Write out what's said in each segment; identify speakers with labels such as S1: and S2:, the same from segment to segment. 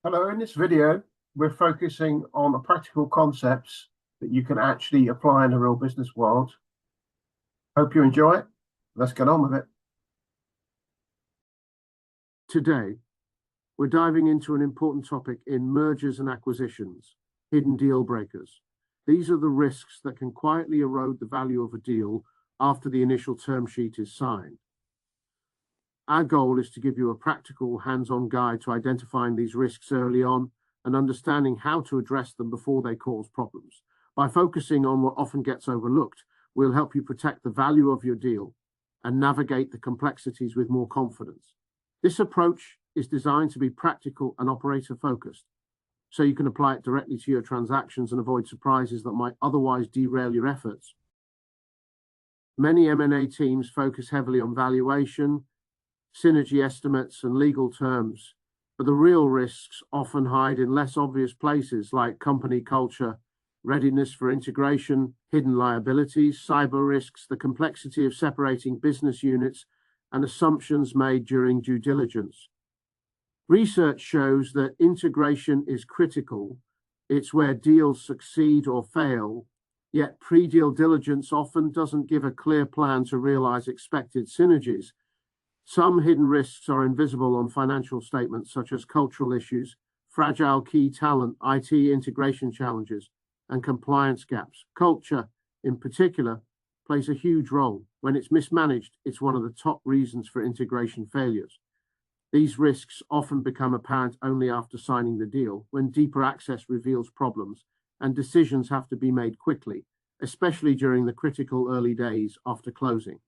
S1: Hello, in this video, we're focusing on the practical concepts that you can actually apply in the real business world. Hope you enjoy it. Let's get on with it. Today, we're diving into an important topic in mergers and acquisitions, hidden deal breakers. These are the risks that can quietly erode the value of a deal after the initial term sheet is signed. Our goal is to give you a practical, hands-on guide to identifying these risks early on and understanding how to address them before they cause problems. By focusing on what often gets overlooked, we'll help you protect the value of your deal and navigate the complexities with more confidence. This approach is designed to be practical and operator-focused, so you can apply it directly to your transactions and avoid surprises that might otherwise derail your efforts. Many M&A teams focus heavily on valuation, synergy estimates, and legal terms, but the real risks often hide in less obvious places like company culture, readiness for integration, hidden liabilities, cyber risks, the complexity of separating business units, and assumptions made during due diligence. Research shows that integration is critical. It's where deals succeed or fail, yet pre-deal diligence often doesn't give a clear plan to realize expected synergies. Some hidden risks are invisible on financial statements, such as cultural issues, fragile key talent, IT integration challenges, and compliance gaps. Culture, in particular, plays a huge role. When it's mismanaged, it's one of the top reasons for integration failures. These risks often become apparent only after signing the deal, when deeper access reveals problems and decisions have to be made quickly, especially during the critical early days after closing.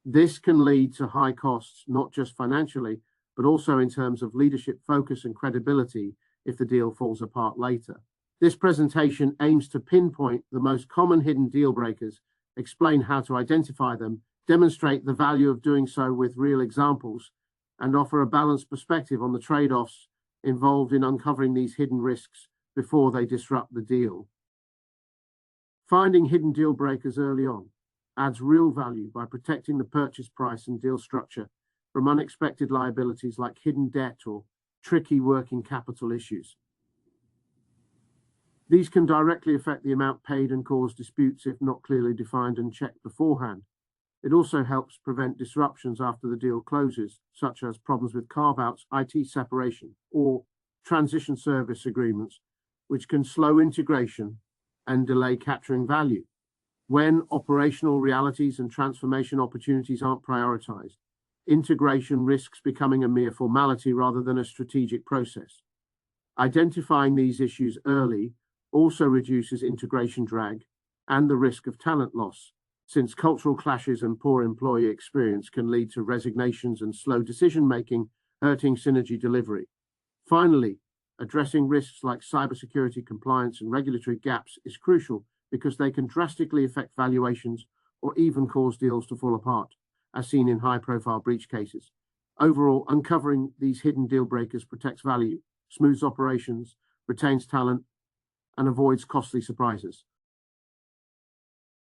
S1: This can lead to high costs, not just financially, but also in terms of leadership focus and credibility if the deal falls apart later. This presentation aims to pinpoint the most common hidden deal breakers, explain how to identify them, demonstrate the value of doing so with real examples, and offer a balanced perspective on the trade-offs involved in uncovering these hidden risks before they disrupt the deal. Finding hidden deal breakers early on adds real value by protecting the purchase price and deal structure from unexpected liabilities like hidden debt or tricky working capital issues. These can directly affect the amount paid and cause disputes if not clearly defined and checked beforehand. It also helps prevent disruptions after the deal closes, such as problems with carve-outs, IT separation, or transition service agreements, which can slow integration and delay capturing value. When operational realities and transformation opportunities aren't prioritized, integration risks becoming a mere formality rather than a strategic process. Identifying these issues early also reduces integration drag and the risk of talent loss, since cultural clashes and poor employee experience can lead to resignations and slow decision-making, hurting synergy delivery. Finally, addressing risks like cybersecurity, compliance, and regulatory gaps is crucial because they can drastically affect valuations or even cause deals to fall apart, as seen in high-profile breach cases. Overall, uncovering these hidden deal breakers protects value, smooths operations, retains talent, and avoids costly surprises.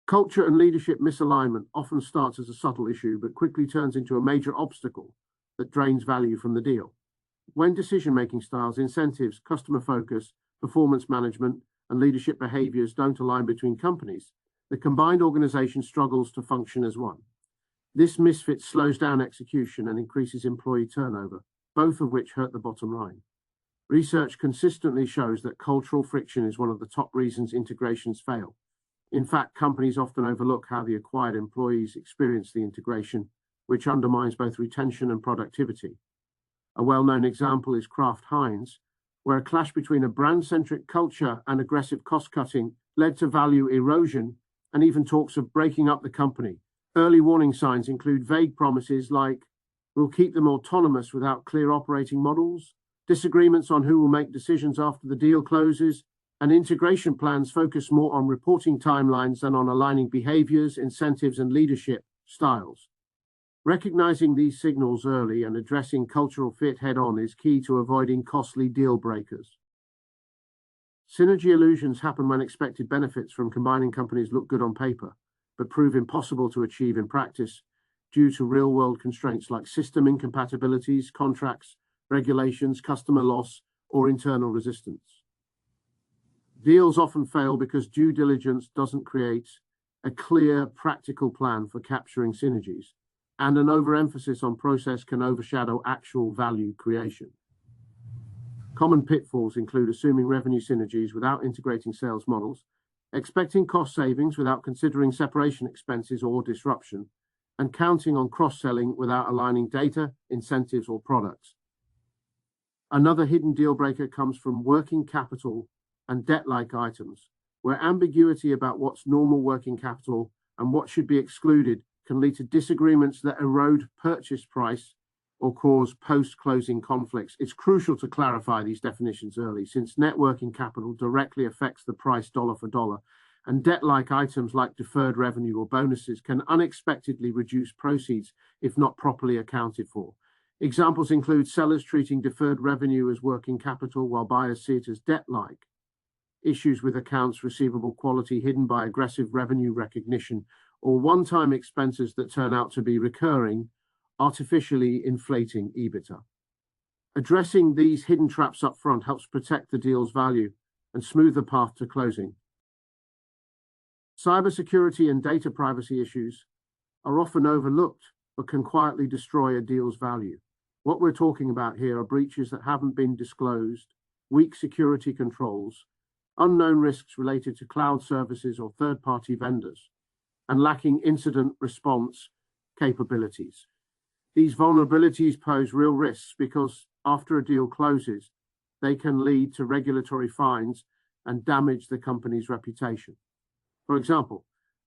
S1: Culture and leadership misalignment often starts as a subtle issue, but quickly turns into a major obstacle that drains value from the deal. When decision-making styles, incentives, customer focus, performance management, and leadership behaviors don't align between companies, the combined organization struggles to function as one. This misfit slows down execution and increases employee turnover, both of which hurt the bottom line. Research consistently shows that cultural friction is one of the top reasons integrations fail. In fact, companies often overlook how the acquired employees experience the integration, which undermines both retention and productivity. A well-known example is Kraft Heinz, where a clash between a brand-centric culture and aggressive cost-cutting led to value erosion and even talks of breaking up the company. Early warning signs include vague promises like, "We'll keep them autonomous without clear operating models," disagreements on who will make decisions after the deal closes, and integration plans focus more on reporting timelines than on aligning behaviors, incentives, and leadership styles. Recognizing these signals early and addressing cultural fit head-on is key to avoiding costly deal breakers. Synergy illusions happen when expected benefits from combining companies look good on paper, but prove impossible to achieve in practice due to real-world constraints like system incompatibilities, contracts, regulations, customer loss, or internal resistance. Deals often fail because due diligence doesn't create a clear, practical plan for capturing synergies, and an overemphasis on process can overshadow actual value creation. Common pitfalls include assuming revenue synergies without integrating sales models, expecting cost savings without considering separation expenses or disruption, and counting on cross-selling without aligning data, incentives, or products. Another hidden deal breaker comes from working capital and debt-like items, where ambiguity about what's normal working capital and what should be excluded can lead to disagreements that erode purchase price or cause post-closing conflicts. It's crucial to clarify these definitions early, since net working capital directly affects the price dollar for dollar, and debt-like items like deferred revenue or bonuses can unexpectedly reduce proceeds if not properly accounted for. Examples include sellers treating deferred revenue as working capital while buyers see it as debt-like, issues with accounts receivable quality hidden by aggressive revenue recognition, or one-time expenses that turn out to be recurring, artificially inflating EBITDA. Addressing these hidden traps up front helps protect the deal's value and smooth the path to closing. Cybersecurity and data privacy issues are often overlooked but can quietly destroy a deal's value. What we're talking about here are breaches that haven't been disclosed, weak security controls, unknown risks related to cloud services or third-party vendors, and lacking incident response capabilities. These vulnerabilities pose real risks because after a deal closes, they can lead to regulatory fines and damage the company's reputation. For example,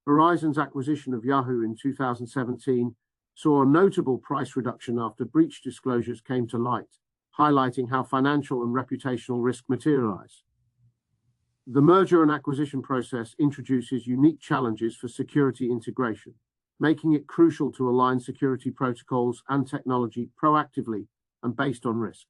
S1: Verizon's acquisition of Yahoo in 2017 saw a notable price reduction after breach disclosures came to light, highlighting how financial and reputational risk materialize. The merger and acquisition process introduces unique challenges for security integration, making it crucial to align security protocols and technology proactively and based on risk.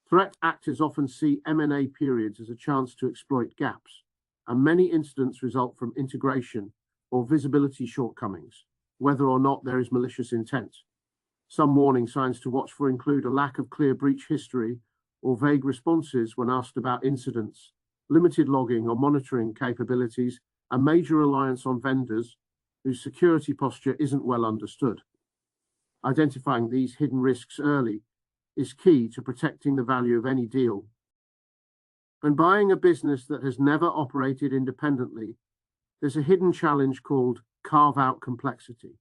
S1: Threat actors often see M&A periods as a chance to exploit gaps, and many incidents result from integration or visibility shortcomings, whether or not there is malicious intent. Some warning signs to watch for include a lack of clear breach history or vague responses when asked about incidents, limited logging or monitoring capabilities, and major reliance on vendors whose security posture isn't well understood. Identifying these hidden risks early is key to protecting the value of any deal. When buying a business that has never operated independently, there's a hidden challenge called carve-out complexity.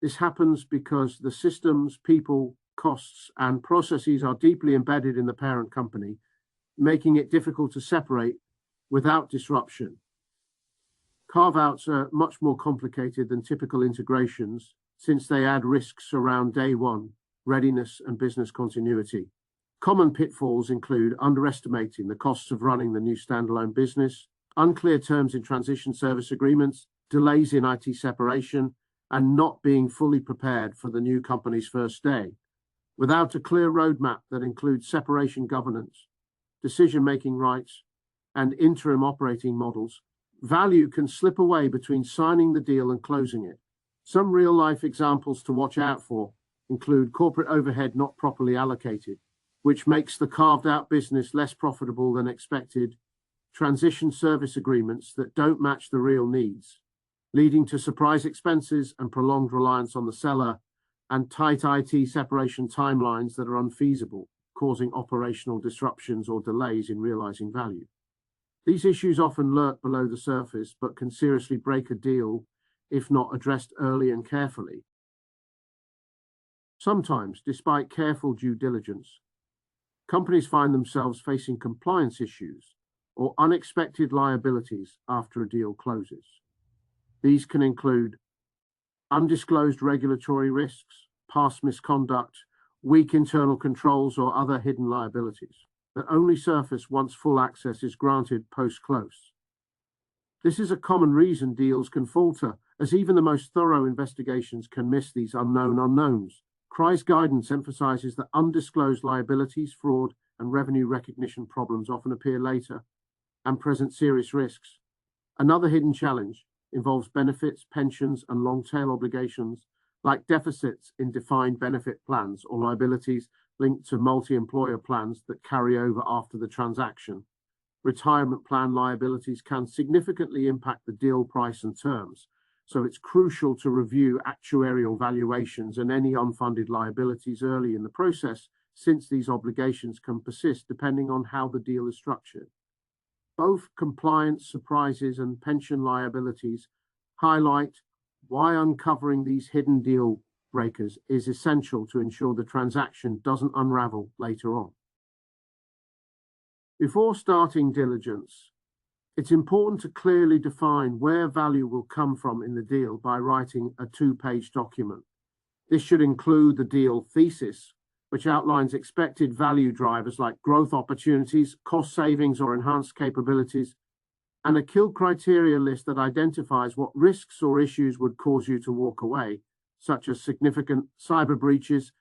S1: This happens because the systems, people, costs, and processes are deeply embedded in the parent company, making it difficult to separate without disruption. Carve-outs are much more complicated than typical integrations, since they add risks around day one, readiness, and business continuity. Common pitfalls include underestimating the costs of running the new standalone business, unclear terms in transition service agreements, delays in IT separation, and not being fully prepared for the new company's first day. Without a clear roadmap that includes separation governance, decision-making rights, and interim operating models, value can slip away between signing the deal and closing it. Some real-life examples to watch out for include corporate overhead not properly allocated, which makes the carved-out business less profitable than expected, transition service agreements that don't match the real needs, leading to surprise expenses and prolonged reliance on the seller, and tight IT separation timelines that are unfeasible, causing operational disruptions or delays in realizing value. These issues often lurk below the surface, but can seriously break a deal if not addressed early and carefully. Sometimes, despite careful due diligence, companies find themselves facing compliance issues or unexpected liabilities after a deal closes. These can include undisclosed regulatory risks, past misconduct, weak internal controls, or other hidden liabilities that only surface once full access is granted post-close. This is a common reason deals can falter, as even the most thorough investigations can miss these unknown unknowns. CRI's guidance emphasizes that undisclosed liabilities, fraud, and revenue recognition problems often appear later and present serious risks. Another hidden challenge involves benefits, pensions, and long-tail obligations, like deficits in defined benefit plans or liabilities linked to multi-employer plans that carry over after the transaction. Retirement plan liabilities can significantly impact the deal price and terms, so it's crucial to review actuarial valuations and any unfunded liabilities early in the process, since these obligations can persist depending on how the deal is structured. Both compliance surprises and pension liabilities highlight why uncovering these hidden deal breakers is essential to ensure the transaction doesn't unravel later on. Before starting diligence, it's important to clearly define where value will come from in the deal by writing a two-page document. This should include the deal thesis, which outlines expected value drivers like growth opportunities, cost savings, or enhanced capabilities, and a kill criteria list that identifies what risks or issues would cause you to walk away, such as significant cyber breaches,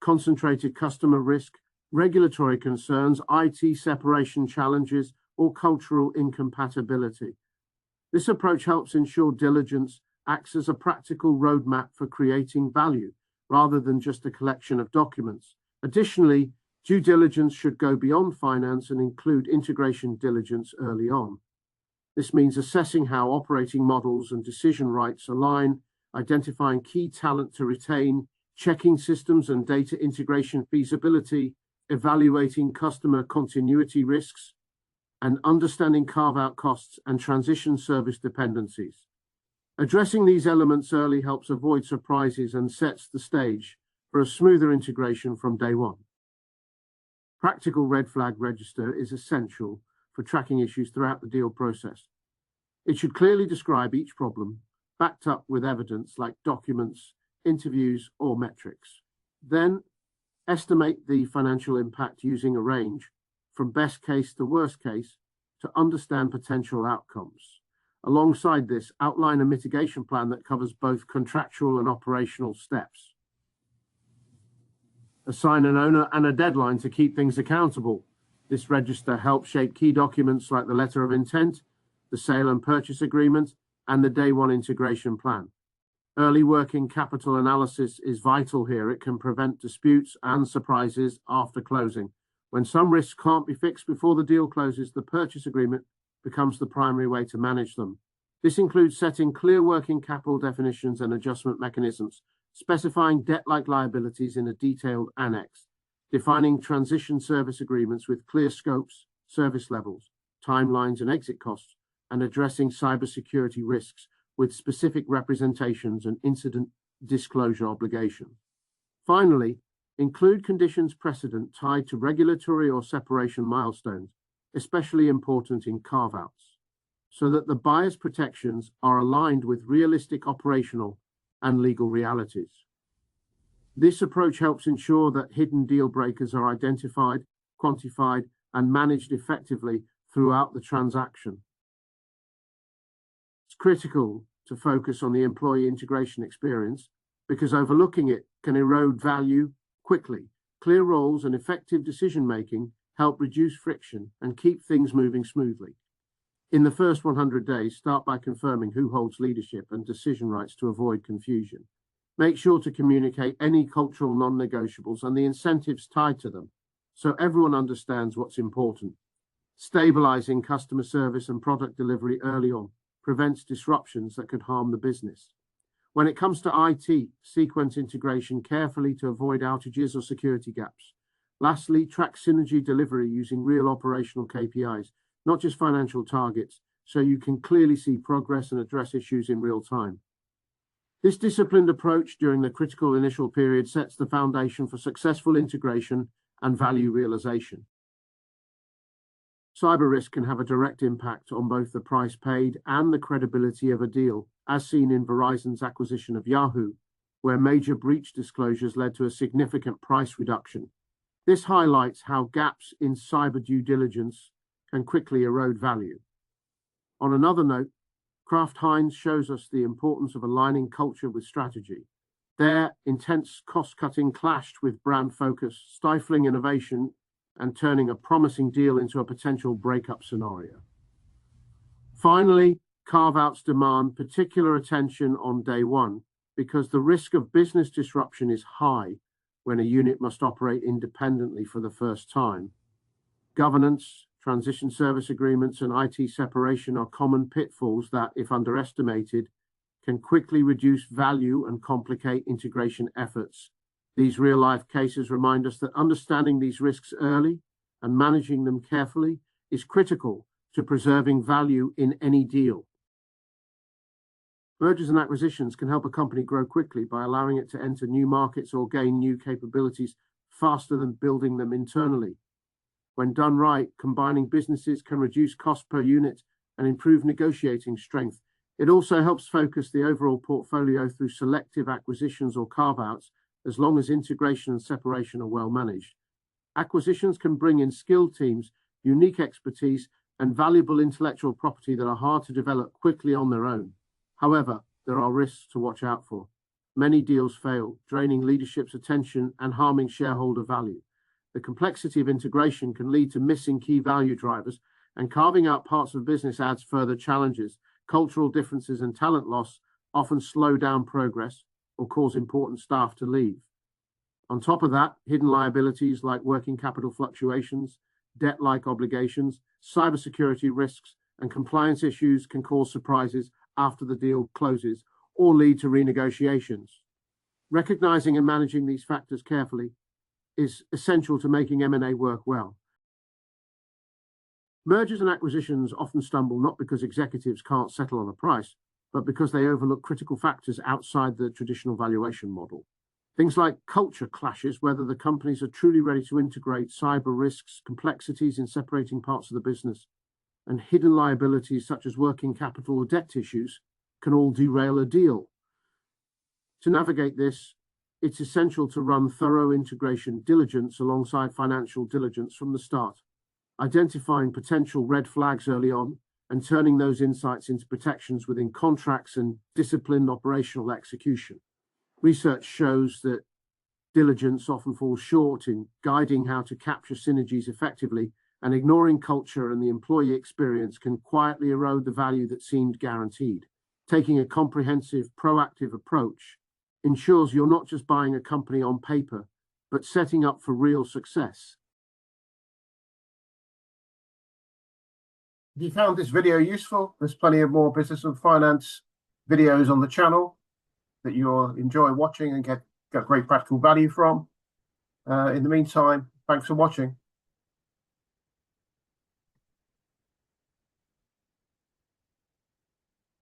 S1: concentrated customer risk, regulatory concerns, IT separation challenges, or cultural incompatibility. This approach helps ensure diligence acts as a practical roadmap for creating value, rather than just a collection of documents. Additionally, due diligence should go beyond finance and include integration diligence early on. This means assessing how operating models and decision rights align, identifying key talent to retain, checking systems and data integration feasibility, evaluating customer continuity risks, and understanding carve-out costs and transition service dependencies. Addressing these elements early helps avoid surprises and sets the stage for a smoother integration from day one. Practical red flag register is essential for tracking issues throughout the deal process. It should clearly describe each problem, backed up with evidence like documents, interviews, or metrics. Then, estimate the financial impact using a range from best case to worst case to understand potential outcomes. Alongside this, outline a mitigation plan that covers both contractual and operational steps. Assign an owner and a deadline to keep things accountable. This register helps shape key documents like the letter of intent, the sale and purchase agreement, and the day one integration plan. Early working capital analysis is vital here. It can prevent disputes and surprises after closing. When some risks can't be fixed before the deal closes, the purchase agreement becomes the primary way to manage them. This includes setting clear working capital definitions and adjustment mechanisms, specifying debt-like liabilities in a detailed annex, defining transition service agreements with clear scopes, service levels, timelines, and exit costs, and addressing cybersecurity risks with specific representations and incident disclosure obligations. Finally, include conditions precedent tied to regulatory or separation milestones, especially important in carve-outs, so that the buyer's protections are aligned with realistic operational and legal realities. This approach helps ensure that hidden deal breakers are identified, quantified, and managed effectively throughout the transaction. It's critical to focus on the employee integration experience because overlooking it can erode value quickly. Clear roles and effective decision-making help reduce friction and keep things moving smoothly. In the first 100 days, start by confirming who holds leadership and decision rights to avoid confusion. Make sure to communicate any cultural non-negotiables and the incentives tied to them, so everyone understands what's important. Stabilizing customer service and product delivery early on prevents disruptions that could harm the business. When it comes to IT, sequence integration carefully to avoid outages or security gaps. Lastly, track synergy delivery using real operational KPIs, not just financial targets, so you can clearly see progress and address issues in real time. This disciplined approach during the critical initial period sets the foundation for successful integration and value realization. Cyber risk can have a direct impact on both the price paid and the credibility of a deal, as seen in Verizon's acquisition of Yahoo, where major breach disclosures led to a significant price reduction. This highlights how gaps in cyber due diligence can quickly erode value. On another note, Kraft Heinz shows us the importance of aligning culture with strategy. Their intense cost-cutting clashed with brand focus, stifling innovation and turning a promising deal into a potential breakup scenario. Finally, carve-outs demand particular attention on day one because the risk of business disruption is high. when a unit must operate independently for the first time. Governance, transition service agreements, and IT separation are common pitfalls that, if underestimated, can quickly reduce value and complicate integration efforts. These real-life cases remind us that understanding these risks early and managing them carefully is critical to preserving value in any deal. Mergers and acquisitions can help a company grow quickly by allowing it to enter new markets or gain new capabilities faster than building them internally. When done right, combining businesses can reduce cost per unit and improve negotiating strength. It also helps focus the overall portfolio through selective acquisitions or carve-outs, as long as integration and separation are well managed. Acquisitions can bring in skilled teams, unique expertise, and valuable intellectual property that are hard to develop quickly on their own. However, there are risks to watch out for. Many deals fail, draining leadership's attention and harming shareholder value. The complexity of integration can lead to missing key value drivers, and carving out parts of business adds further challenges. Cultural differences and talent loss often slow down progress or cause important staff to leave. On top of that, hidden liabilities like working capital fluctuations, debt-like obligations, cybersecurity risks, and compliance issues can cause surprises after the deal closes or lead to renegotiations. Recognizing and managing these factors carefully is essential to making M&A work well. Mergers and acquisitions often stumble not because executives can't settle on a price, but because they overlook critical factors outside the traditional valuation model. Things like culture clashes, whether the companies are truly ready to integrate, cyber risks, complexities in separating parts of the business, and hidden liabilities such as working capital or debt issues can all derail a deal. To navigate this, it's essential to run thorough integration diligence alongside financial diligence from the start, identifying potential red flags early on and turning those insights into protections within contracts and disciplined operational execution. Research shows that diligence often falls short in guiding how to capture synergies effectively, and ignoring culture and the employee experience can quietly erode the value that seemed guaranteed. Taking a comprehensive, proactive approach ensures you're not just buying a company on paper, but setting up for real success. If you found this video useful, there's plenty of more business and finance videos on the channel that you'll enjoy watching and get great practical value from. In the meantime, thanks for watching.